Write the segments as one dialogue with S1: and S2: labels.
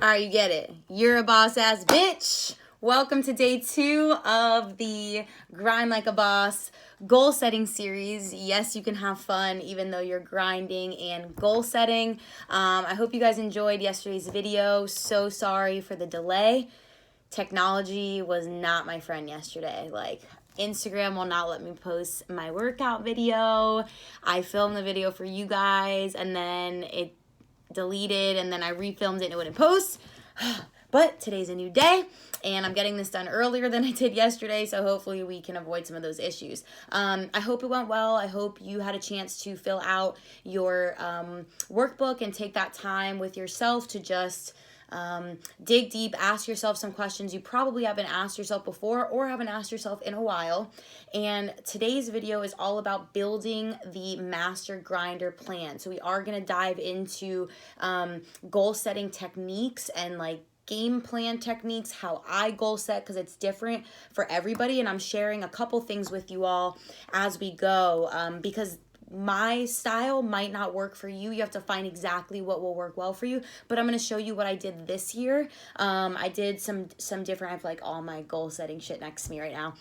S1: Alright, you get it. You're a boss ass bitch. Welcome to day 2 of the Grind Like a Boss goal setting series. Yes, you can have fun even though you're grinding and goal setting. I hope you guys enjoyed yesterday's video. So sorry for the delay. Technology was not my friend yesterday. Like, Instagram will not let me post my workout video. I filmed the video for you guys and then it deleted, and then I refilmed it and it wouldn't post. But today's a new day and I'm getting this done earlier than I did yesterday, so hopefully we can avoid some of those issues. I hope it went well. I hope you had a chance to fill out your workbook and take that time with yourself to just dig deep, ask yourself some questions you probably haven't asked yourself before or haven't asked yourself in a while. And today's video is all about building the master grinder plan. So we are going to dive into goal setting techniques and like game plan techniques, how I goal set, because it's different for everybody. And I'm sharing a couple things with you all as we go, because my style might not work for you. You have to find exactly what will work well for you. But I'm going to show you what I did this year. I did some different, I have like all my goal setting shit next to me right now.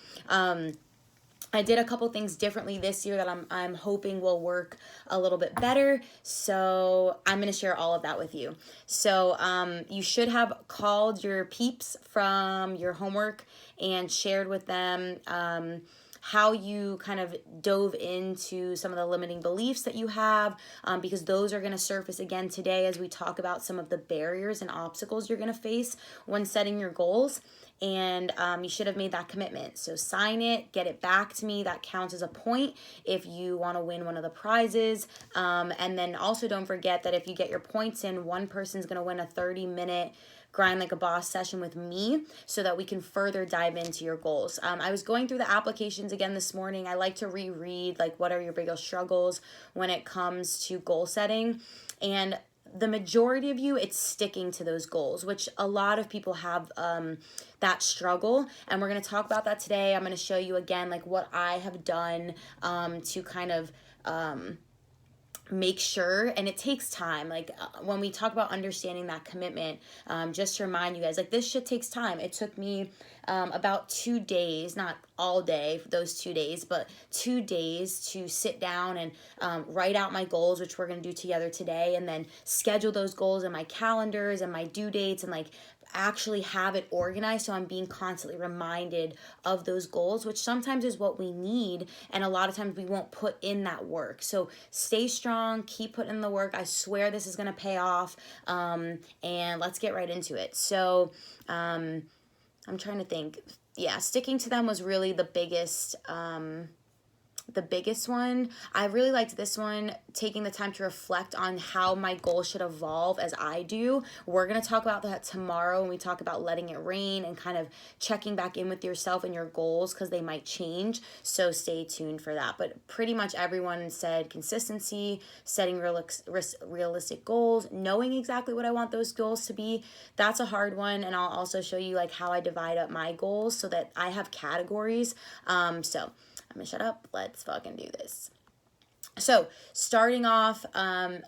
S1: I did a couple things differently this year that I'm hoping will work a little bit better. So I'm going to share all of that with you. So you should have called your peeps from your homework and shared with them how you kind of dove into some of the limiting beliefs that you have, because those are going to surface again today as we talk about some of the barriers and obstacles you're going to face when setting your goals. And you should have made that commitment. So sign it, get it back to me. That counts as a point if you want to win one of the prizes. And then also don't forget that if you get your points in, one person's going to win a 30-minute Grind Like a Boss session with me so that we can further dive into your goals. I was going through the applications again this morning. I like to reread like what are your biggest struggles when it comes to goal setting. And the majority of you, it's sticking to those goals, which a lot of people have that struggle. And we're going to talk about that today. I'm going to show you again like what I have done to kind of make sure, and it takes time. Like when we talk about understanding that commitment, just to remind you guys, like this shit takes time. It took me about 2 days, not all day, those 2 days, but 2 days to sit down and write out my goals, which we're going to do together today, and then schedule those goals in my calendars and my due dates and like actually have it organized so I'm being constantly reminded of those goals, which sometimes is what we need, and a lot of times we won't put in that work. So stay strong, keep putting in the work. I swear this is going to pay off, and let's get right into it. So I'm trying to think. Yeah, sticking to them was really the biggest one. I really liked this one, taking the time to reflect on how my goals should evolve as I do. We're going to talk about that tomorrow when we talk about letting it rain and kind of checking back in with yourself and your goals because they might change. So stay tuned for that. But pretty much everyone said consistency, setting realistic goals, knowing exactly what I want those goals to be. That's a hard one. And I'll also show you like how I divide up my goals so that I have categories. So I'm gonna shut up. Let's fucking do this. So starting off,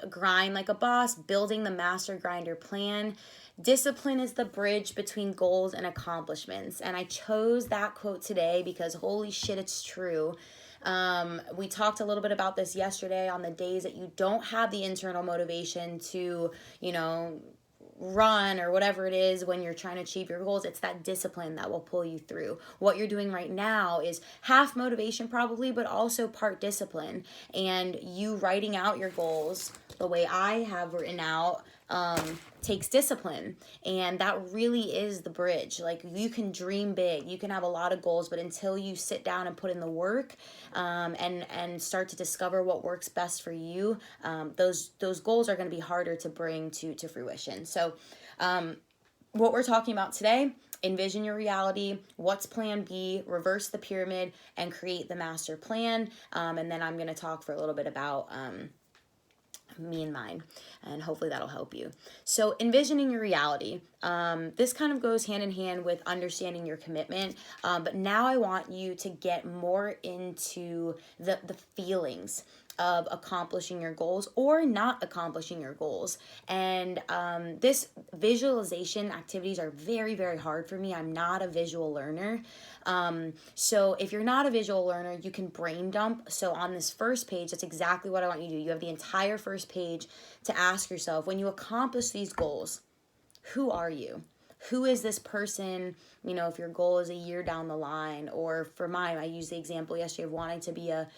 S1: grind like a boss, building the master grinder plan. Discipline is the bridge between goals and accomplishments. And I chose that quote today because holy shit, it's true. We talked a little bit about this yesterday on the days that you don't have the internal motivation to, run or whatever it is when you're trying to achieve your goals. It's that discipline that will pull you through. What you're doing right now is half motivation probably, but also part discipline. And you writing out your goals the way I have written out takes discipline, and that really is the bridge. Like you can dream big, you can have a lot of goals, but until you sit down and put in the work and start to discover what works best for you, those goals are going to be harder to bring to fruition. So what we're talking about today: envision your reality, what's plan B, reverse the pyramid, and create the master plan. And then I'm going to talk for a little bit about me and mine, and hopefully that'll help you. So envisioning your reality, this kind of goes hand in hand with understanding your commitment, but now I want you to get more into the feelings of accomplishing your goals or not accomplishing your goals. And this visualization activities are very, very hard for me. I'm not a visual learner. So if you're not a visual learner, you can brain dump. So on this first page, that's exactly what I want you to do. You have the entire first page to ask yourself, when you accomplish these goals, who are you? Who is this person, you know, if your goal is a year down the line, or for mine, I used the example yesterday of wanting to be a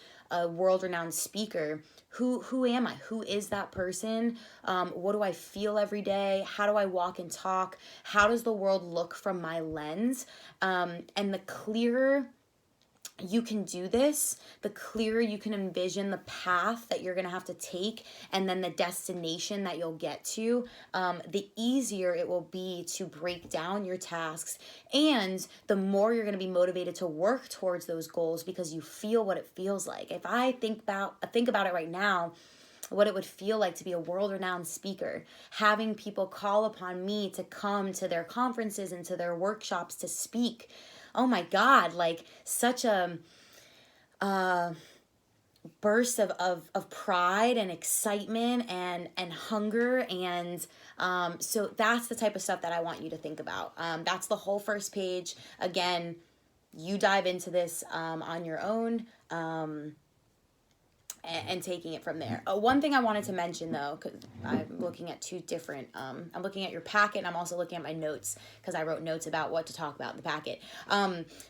S1: world-renowned speaker. Who am I? Who is that person? What do I feel every day? How do I walk and talk? How does the world look from my lens? And the clearer you can do this, the clearer you can envision the path that you're going to have to take and then the destination that you'll get to, the easier it will be to break down your tasks, and the more you're going to be motivated to work towards those goals because you feel what it feels like. If I think about it right now, what it would feel like to be a world-renowned speaker, having people call upon me to come to their conferences and to their workshops to speak. Oh my God, like such a burst of pride and excitement and hunger. And so that's the type of stuff that I want you to think about. That's the whole first page. Again, you dive into this on your own. And taking it from there. One thing I wanted to mention though, because I'm looking at two different, I'm looking at your packet and I'm also looking at my notes because I wrote notes about what to talk about in the packet.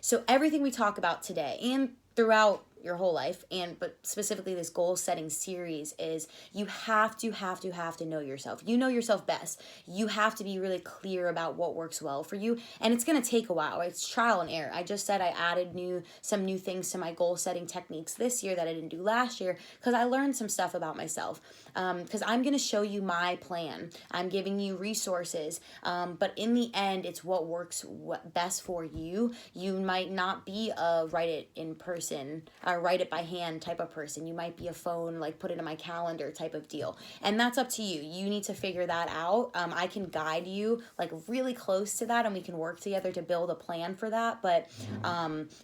S1: So everything we talk about today and throughout your whole life, but specifically this goal setting series, is you have to know yourself. You know yourself best. You have to be really clear about what works well for you, and it's going to take a while. It's trial and error. I just said I added some new things to my goal setting techniques this year that I didn't do last year because I learned some stuff about myself. Because I'm going to show you my plan. I'm giving you resources, but in the end, it's what works best for you. You might not be a write it in person, write it by hand type of person. You might be a phone, like put it in my calendar type of deal. And that's up to you. You need to figure that out. I can guide you like really close to that and we can work together to build a plan for that. But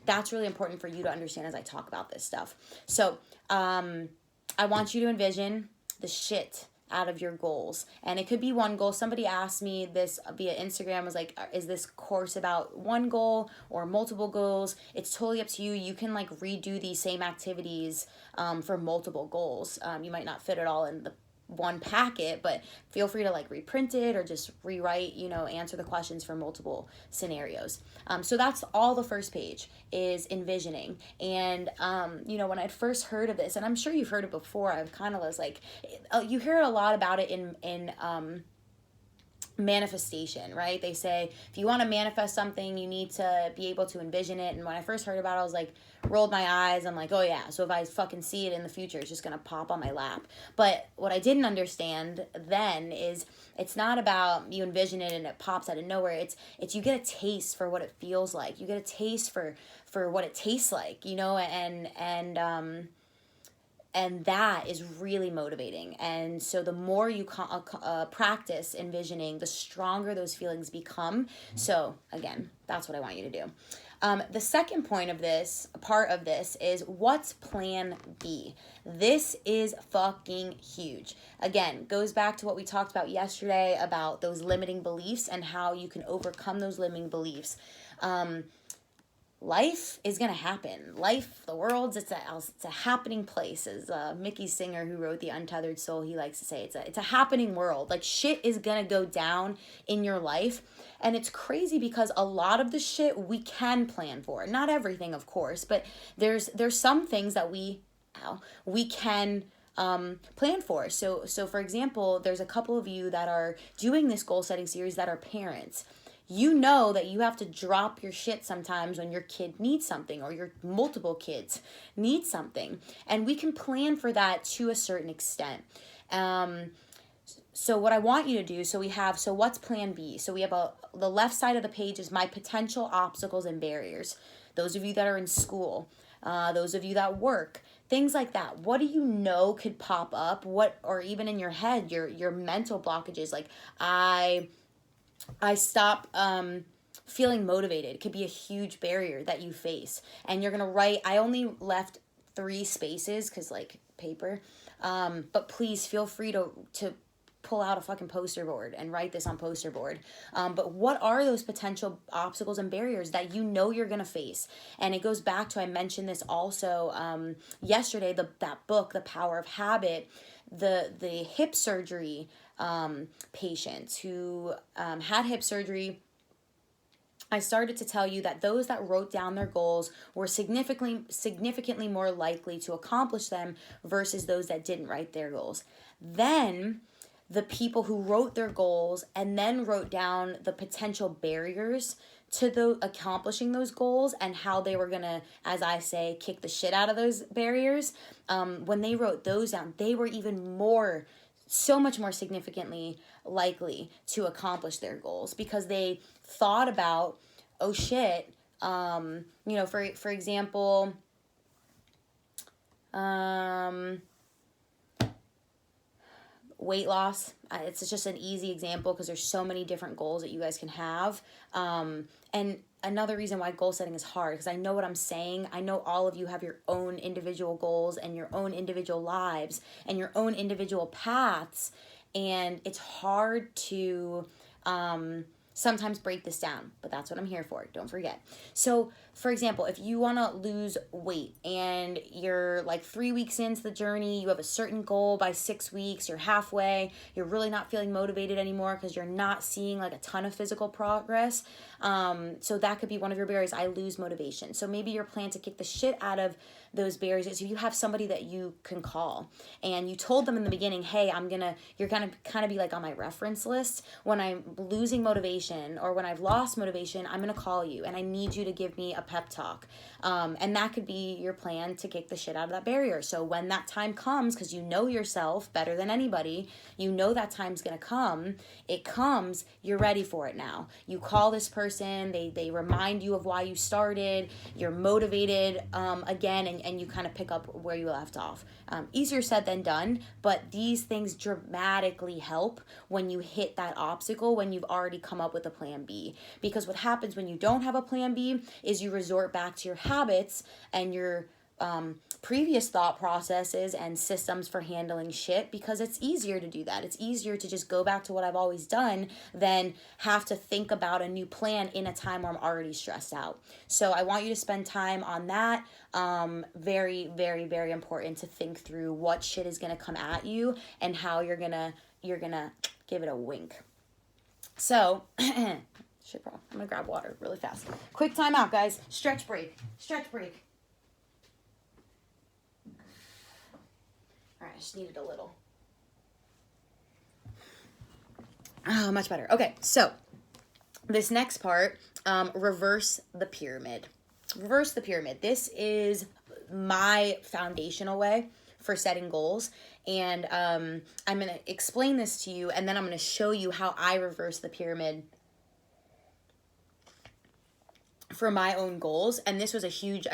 S1: that's really important for you to understand as I talk about this stuff. So I want you to envision the shit out of your goals. And it could be one goal. Somebody asked me this via Instagram, was like, is this course about one goal or multiple goals? It's totally up to you. You can like redo these same activities for multiple goals. You might not fit it all in the one packet, but feel free to like reprint it or just rewrite, answer the questions for multiple scenarios. So that's all the first page is envisioning. And, when I'd first heard of this, and I'm sure you've heard it before, I kind of was like, you hear a lot about it in manifestation, right? They say if you want to manifest something, you need to be able to envision it. And when I first heard about it, I was like, rolled my eyes. I'm like, oh yeah, so if I fucking see it in the future, it's just gonna pop on my lap. But what I didn't understand then is it's not about you envision it and it pops out of nowhere. It's you get a taste for what it feels like. You get a taste for what it tastes like, and that is really motivating. And so the more you practice envisioning, the stronger those feelings become. So again, that's what I want you to do. The second part of this is what's plan B? This is fucking huge. Again, goes back to what we talked about yesterday about those limiting beliefs and how you can overcome those limiting beliefs. Life is going to happen. The world, it's a happening place. As Mickey Singer, who wrote The Untethered Soul, he likes to say, it's a happening world. Like shit is going to go down in your life. And it's crazy because a lot of the shit we can plan for. Not everything, of course, but there's some things that we can plan for. So for example, there's a couple of you that are doing this goal setting series that are parents. You know that you have to drop your shit sometimes when your kid needs something or your multiple kids need something. And we can plan for that to a certain extent. So what I want you to do, so what's plan B? So we have the left side of the page is my potential obstacles and barriers. Those of you that are in school, those of you that work, things like that. What do you know could pop up? What, or even in your head, your mental blockages, like I stop feeling motivated. It could be a huge barrier that you face. And you're gonna write, I only left 3 spaces because like paper, but please feel free to pull out a fucking poster board and write this on poster board. But what are those potential obstacles and barriers that you know you're gonna face? And it goes back to, I mentioned this also yesterday, that book, The Power of Habit, the hip surgery patients who had hip surgery. I started to tell you that those that wrote down their goals were significantly more likely to accomplish them versus those that didn't write their goals. Then the people who wrote their goals and then wrote down the potential barriers to accomplishing those goals and how they were gonna, as I say, kick the shit out of those barriers. When they wrote those down, they were even more, so much more significantly likely to accomplish their goals because they thought about, oh shit, for example, weight loss. It's just an easy example because there's so many different goals that you guys can have. And another reason why goal setting is hard, because I know what I'm saying. I know all of you have your own individual goals and your own individual lives and your own individual paths. And it's hard to sometimes break this down, but that's what I'm here for. Don't forget. So, for example, if you want to lose weight and you're like 3 weeks into the journey, you have a certain goal by 6 weeks, you're halfway, you're really not feeling motivated anymore because you're not seeing like a ton of physical progress. So that could be one of your barriers. I lose motivation. So maybe your plan to kick the shit out of those barriers is if you have somebody that you can call and you told them in the beginning, hey, you're gonna kind of be like on my reference list. When I'm losing motivation or when I've lost motivation, I'm gonna call you and I need you to give me a pep talk. And that could be your plan to kick the shit out of that barrier. So when that time comes, because you know yourself better than anybody, you know that time's gonna come. It comes, you're ready for it now. You call this person, they remind you of why you started, you're motivated again, and you kind of pick up where you left off. Easier said than done, but these things dramatically help when you hit that obstacle, when you've already come up with a plan B. Because what happens when you don't have a plan B is you resort back to your habits and your previous thought processes and systems for handling shit, because it's easier to do that. It's easier to just go back to what I've always done than have to think about a new plan in a time where I'm already stressed out. So I want you to spend time on that. Very, very, very important to think through what shit is going to come at you and how you're gonna give it a wink. So shit, bro. I'm gonna grab water really fast. Quick time out, guys. Stretch break. All right, I just needed a little. Oh, much better. Okay, so this next part, reverse the pyramid. Reverse the pyramid. This is my foundational way for setting goals. And I'm going to explain this to you, and then I'm going to show you how I reverse the pyramid for my own goals. And this was a huge,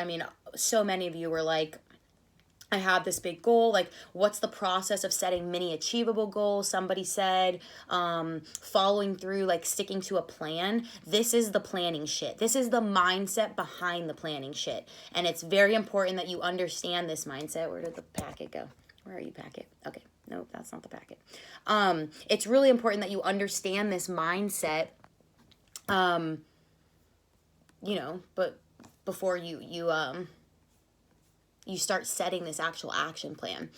S1: so many of you were like, I have this big goal, like what's the process of setting mini achievable goals? Somebody said following through, like sticking to a plan. This is the planning shit. This is the mindset behind the planning shit. And it's very important that you understand this mindset. Where did the packet go? Where are you, packet? Okay, nope, that's not the packet. It's really important that you understand this mindset, but before you start setting this actual action plan.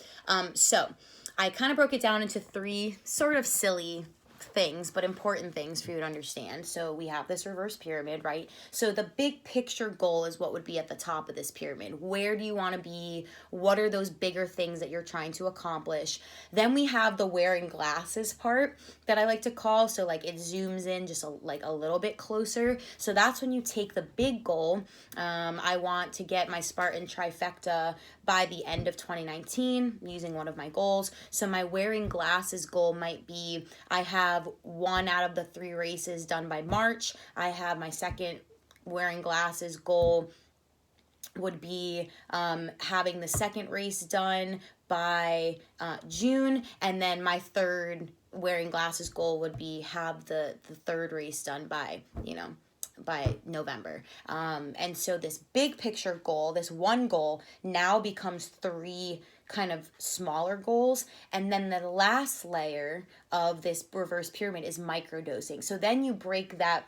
S1: So I kind of broke it down into 3 sort of silly things, but important things for you to understand. So we have this reverse pyramid, right? So the big picture goal is what would be at the top of this pyramid. Where do you want to be? What are those bigger things that you're trying to accomplish? Then we have the wearing glasses part that I like to call. So like it zooms in just a little bit closer. So that's when you take the big goal. I want to get my Spartan trifecta by the end of 2019 using one of my goals. So my wearing glasses goal might be, I have 1 out of the 3 races done by March. I have my second wearing glasses goal would be having the second race done by June, and then my third wearing glasses goal would be have the third race done by, by November. And so this big picture goal, this one goal, now becomes three kind of smaller goals. And then the last layer of this reverse pyramid is microdosing. So then you break that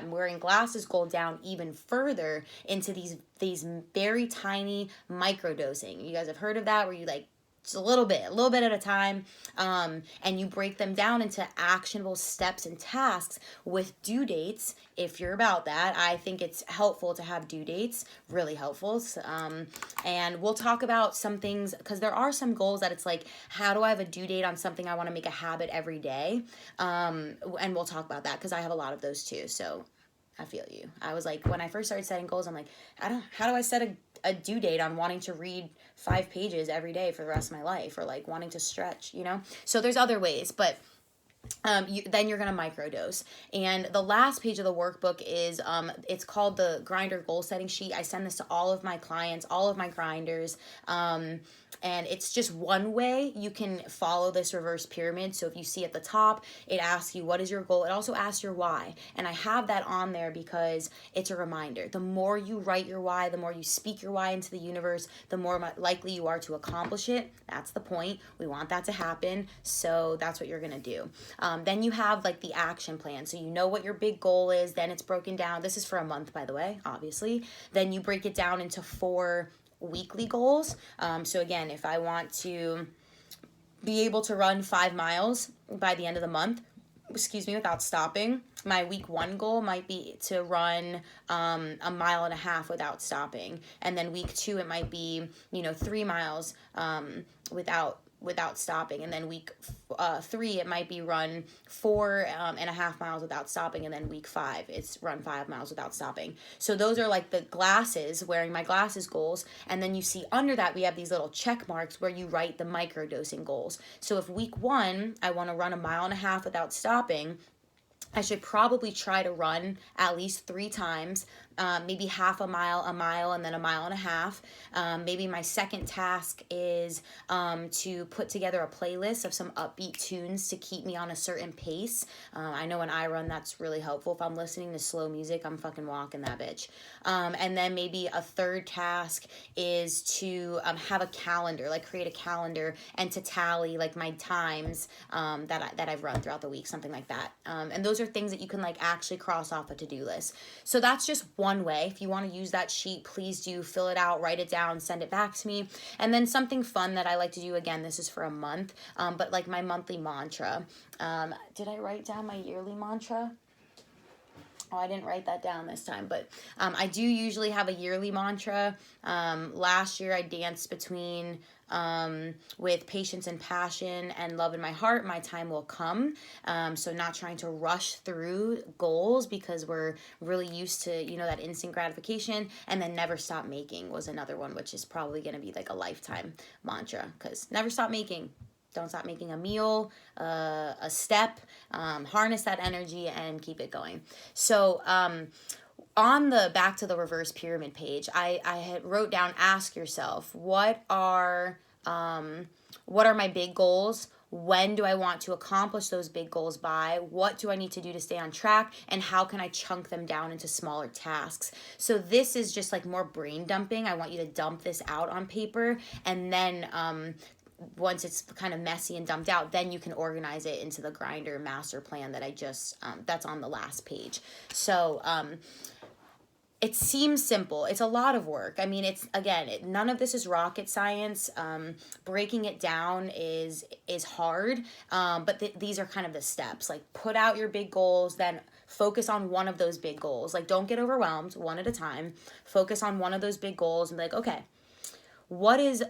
S1: wearing glasses goal down even further into these very tiny microdosing. You guys have heard of that, where you like just a little bit at a time, and you break them down into actionable steps and tasks with due dates. If you're about that, I think it's helpful to have due dates, really helpful. And we'll talk about some things, because there are some goals that it's like, how do I have a due date on something I want to make a habit every day? And we'll talk about that, because I have a lot of those too. So I feel you. I was like, when I first started setting goals, I'm like, how do I set a due date on wanting to read 5 pages every day for the rest of my life, or like wanting to stretch, So there's other ways, but then you're going to microdose. And the last page of the workbook is, it's called the Grinder Goal Setting Sheet. I send this to all of my clients, all of my grinders. And it's just one way you can follow this reverse pyramid. So if you see at the top, it asks you, what is your goal? It also asks your why. And I have that on there because it's a reminder. The more you write your why, the more you speak your why into the universe, the more likely you are to accomplish it. That's the point. We want that to happen. So that's what you're going to do. Then you have like the action plan. So you know what your big goal is. Then it's broken down. This is for a month, by the way, obviously. Then you break it down into 4 weekly goals. So again, if I want to be able to run 5 miles by the end of the month, without stopping, my week 1 goal might be to run 1.5 miles without stopping. And then week 2, it might be, 3 miles without stopping. And then week 3, it might be run 4.5 miles without stopping. And then week 5, it's run 5 miles without stopping. So those are like the wearing my glasses goals. And then you see under that, we have these little check marks where you write the microdosing goals. So if week 1, I want to run 1.5 miles without stopping, I should probably try to run at least 3 times, maybe half a mile, and then 1.5 miles. Maybe my second task is to put together a playlist of some upbeat tunes to keep me on a certain pace. I know when I run, that's really helpful. If I'm listening to slow music, I'm fucking walking that bitch. And then maybe a third task is to have a calendar, like create a calendar and to tally like my times that I've run throughout the week, something like that. And those are things that you can like actually cross off a to-do list. So that's just one way. If you want to use that sheet, please do fill it out, write it down, send it back to me. And then something fun that I like to do, again, this is for a month, but like my monthly mantra. Did I write down my yearly mantra? Oh, I didn't write that down this time, but I do usually have a yearly mantra. Last year I danced between with patience and passion and love in my heart, my time will come. So not trying to rush through goals because we're really used to, that instant gratification. And then never stop making was another one, which is probably going to be like a lifetime mantra, because never stop making. Don't stop making a meal, a step, harness that energy and keep it going. So on the back to the reverse pyramid page, I had wrote down, ask yourself, what are my big goals? When do I want to accomplish those big goals by? What do I need to do to stay on track? And how can I chunk them down into smaller tasks? So this is just like more brain dumping. I want you to dump this out on paper, and then once it's kind of messy and dumped out, then you can organize it into the Grinder master plan that I just, that's on the last page. So, it seems simple. It's a lot of work. I mean, it's, again, none of this is rocket science. Breaking it down is hard, but these are kind of the steps. Like, put out your big goals, then focus on one of those big goals. Like, don't get overwhelmed, one at a time. Focus on one of those big goals and be like, okay, what is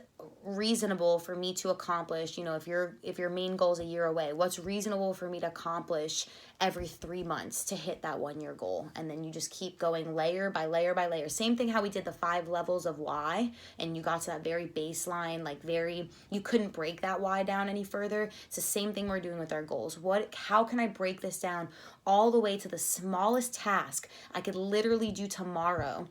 S1: reasonable for me to accomplish? If your main goal is a year away, what's reasonable for me to accomplish every 3 months to hit that 1-year goal? And then you just keep going layer by layer by layer. Same thing how we did the 5 levels of why, and you got to that very baseline, you couldn't break that why down any further. It's the same thing we're doing with our goals. How can I break this down all the way to the smallest task I could literally do tomorrow?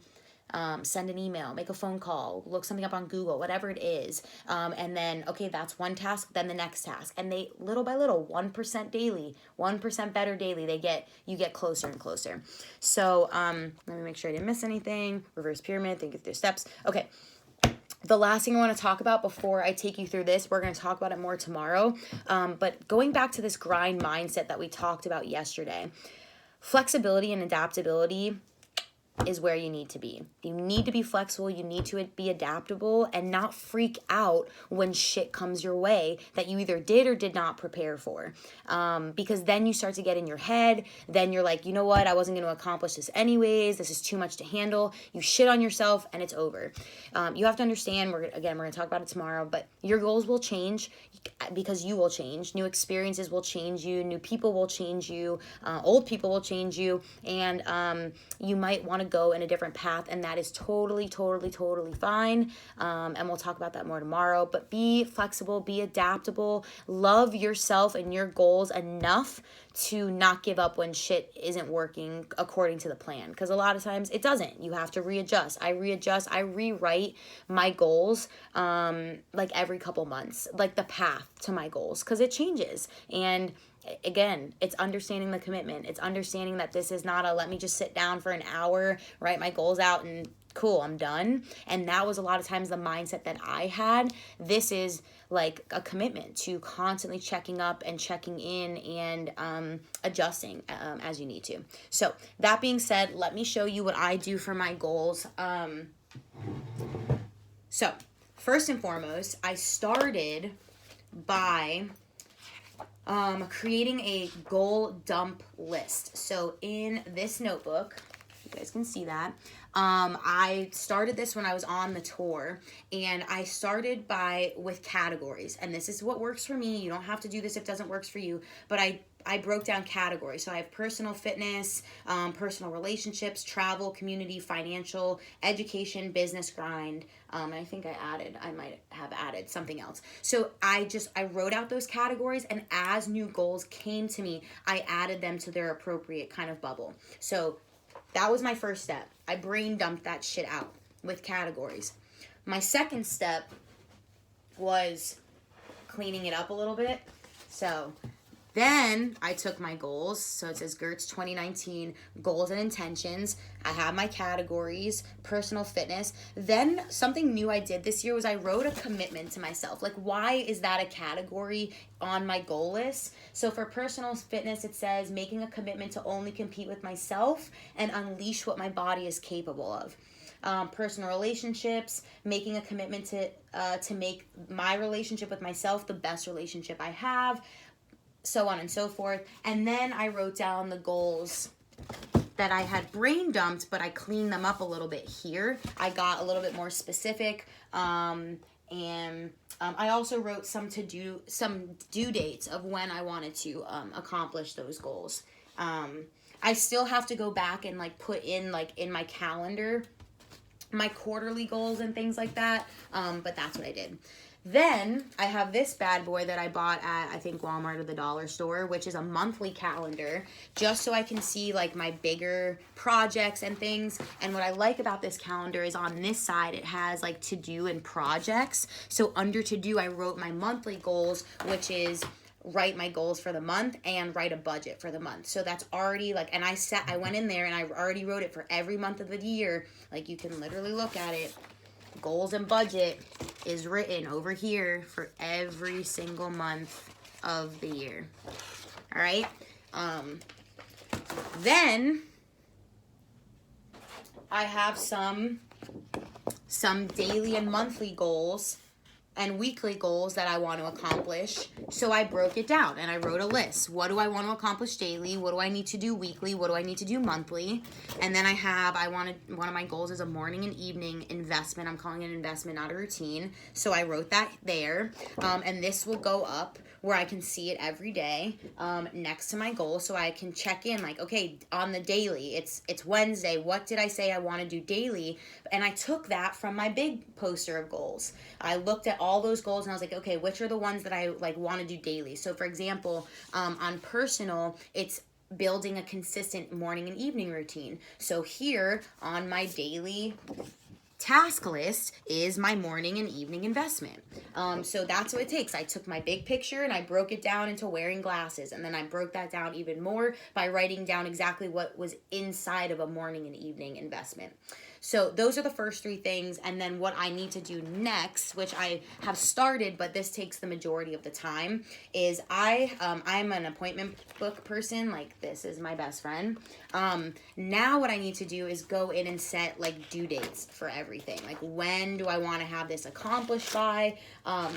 S1: send an email, make a phone call, look something up on Google, whatever it is. And then, okay, that's one task, then the next task. And they, little by little, 1% daily, 1% better daily, you get closer and closer. So let me make sure I didn't miss anything. Reverse pyramid, think of their steps. Okay. The last thing I want to talk about before I take you through this, we're going to talk about it more tomorrow. But going back to this grind mindset that we talked about yesterday, flexibility and adaptability is where you need to be. You need to be flexible, you need to be adaptable, and not freak out when shit comes your way that you either did or did not prepare for. Because then you start to get in your head, then you're like, you know what, I wasn't going to accomplish this anyways, this is too much to handle. You shit on yourself and it's over. You have to understand, we're going to talk about it tomorrow, but your goals will change because you will change. New experiences will change you, new people will change you, old people will change you, and you might want to go in a different path, and that is totally fine. And we'll talk about that more tomorrow. But be flexible, be adaptable, love yourself and your goals enough to not give up when shit isn't working according to the plan, because a lot of times it doesn't. You have to readjust. I rewrite my goals like every couple months, like the path to my goals, because it changes. And again, it's understanding the commitment. It's understanding that this is not a let me just sit down for an hour, write my goals out, and cool, I'm done. And that was a lot of times the mindset that I had. This is like a commitment to constantly checking up and checking in and adjusting as you need to. So that being said, let me show you what I do for my goals. So first and foremost, I started by creating a goal dump list. So in this notebook, you guys can see that. I started this when I was on the tour, and I started with categories, and this is what works for me. You don't have to do this if it doesn't work for you, but I broke down categories. So I have personal fitness, personal relationships, travel, community, financial, education, business, grind. And I think I might have added something else. So I wrote out those categories, and as new goals came to me, I added them to their appropriate kind of bubble. So that was my first step. I brain dumped that shit out with categories. My second step was cleaning it up a little bit. So then I took my goals. So it says Gertz 2019 goals and intentions. I have my categories, personal fitness. Then something new I did this year was I wrote a commitment to myself. Like, why is that a category on my goal list? So for personal fitness, it says making a commitment to only compete with myself and unleash what my body is capable of. Personal relationships, making a commitment to make my relationship with myself the best relationship I have, so on and so forth. And then I wrote down the goals that I had brain dumped, but I cleaned them up a little bit here. I got a little bit more specific, and I also wrote some due dates of when I wanted to accomplish those goals. I still have to go back and put in in my calendar my quarterly goals and things like that, but that's what I did. Then I have this bad boy that I bought at, I think, Walmart or the dollar store, which is a monthly calendar, just so I can see my bigger projects and things. And what I like about this calendar is on this side, it has to do and projects. So under to do, I wrote my monthly goals, which is write my goals for the month and write a budget for the month. So that's already and I went in there and I already wrote it for every month of the year. You can literally look at it. Goals and budget is written over here for every single month of the year. All right. Then I have some daily and monthly goals and weekly goals that I want to accomplish. So I broke it down and I wrote a list. What do I want to accomplish daily? What do I need to do weekly? What do I need to do monthly? And then one of my goals is a morning and evening investment. I'm calling it an investment, not a routine. So I wrote that there. And this will go up where I can see it every day next to my goal, so I can check in okay, on the daily, it's Wednesday, what did I say I want to do daily? And I took that from my big poster of goals. I looked at all those goals and I was like, okay, which are the ones that I want to do daily? So for example, on personal, it's building a consistent morning and evening routine. So here on my daily task list is my morning and evening investment. So that's what it takes. I took my big picture and I broke it down into wearing glasses, and then I broke that down even more by writing down exactly what was inside of a morning and evening investment. So those are the first three things, and then what I need to do next, which I have started, but this takes the majority of the time, is I'm an appointment book person. Like, this is my best friend. Now what I need to do is go in and set like due dates for everything. Like, when do I want to have this accomplished by?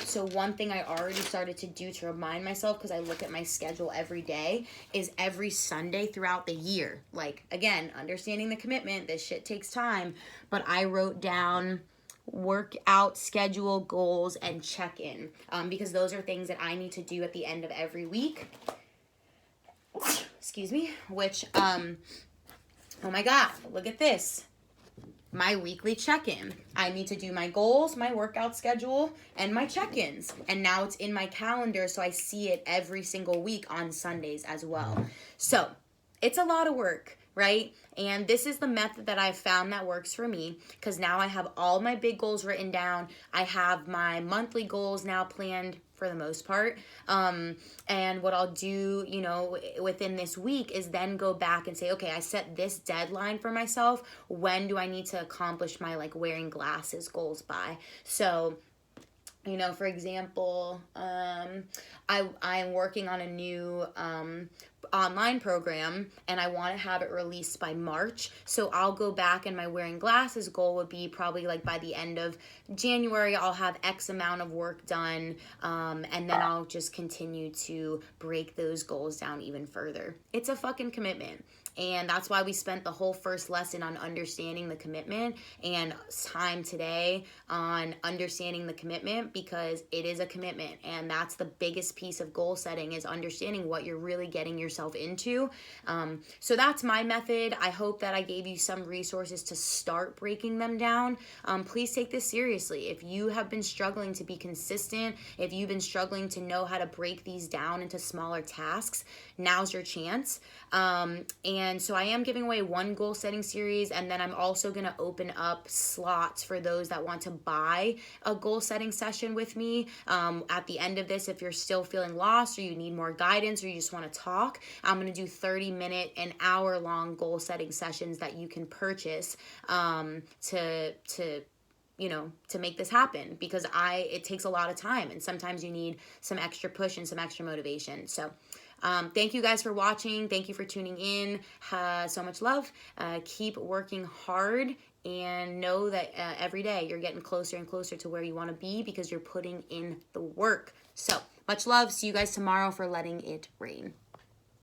S1: So one thing I already started to do to remind myself, because I look at my schedule every day, is every Sunday throughout the year. Like, again, understanding the commitment, this shit takes time, but I wrote down workout schedule, goals, and check-in, because those are things that I need to do at the end of every week. Excuse me, which, oh my God, look at this. My weekly check-in. I need to do my goals, my workout schedule, and my check-ins. And now it's in my calendar, so I see it every single week on Sundays as well. So it's a lot of work, right? And this is the method that I've found that works for me, because now I have all my big goals written down. I have my monthly goals now planned for the most part. And what I'll do, within this week is then go back and say, okay, I set this deadline for myself. When do I need to accomplish my like wearing glasses goals by? So, for example, I'm working on a new online program, and I want to have it released by March. So I'll go back, and my wearing glasses goal would be probably like by the end of January, I'll have X amount of work done, and then I'll just continue to break those goals down even further. It's a fucking commitment. And that's why we spent the whole first lesson on understanding the commitment, and time today on understanding the commitment, because it is a commitment. And that's the biggest piece of goal setting, is understanding what you're really getting yourself into. So that's my method. I hope that I gave you some resources to start breaking them down. Please take this seriously. If you have been struggling to be consistent, if you've been struggling to know how to break these down into smaller tasks, now's your chance. And so I am giving away one goal setting series, and then I'm also going to open up slots for those that want to buy a goal setting session with me. At the end of this, if you're still feeling lost, or you need more guidance, or you just want to talk, I'm going to do 30-minute and hour-long goal setting sessions that you can purchase to make this happen, because it takes a lot of time, and sometimes you need some extra push and some extra motivation. So thank you guys for watching. Thank you for tuning in. So much love. Keep working hard, and know that every day you're getting closer and closer to where you want to be, because you're putting in the work. So much love. See you guys tomorrow for Letting It Rain.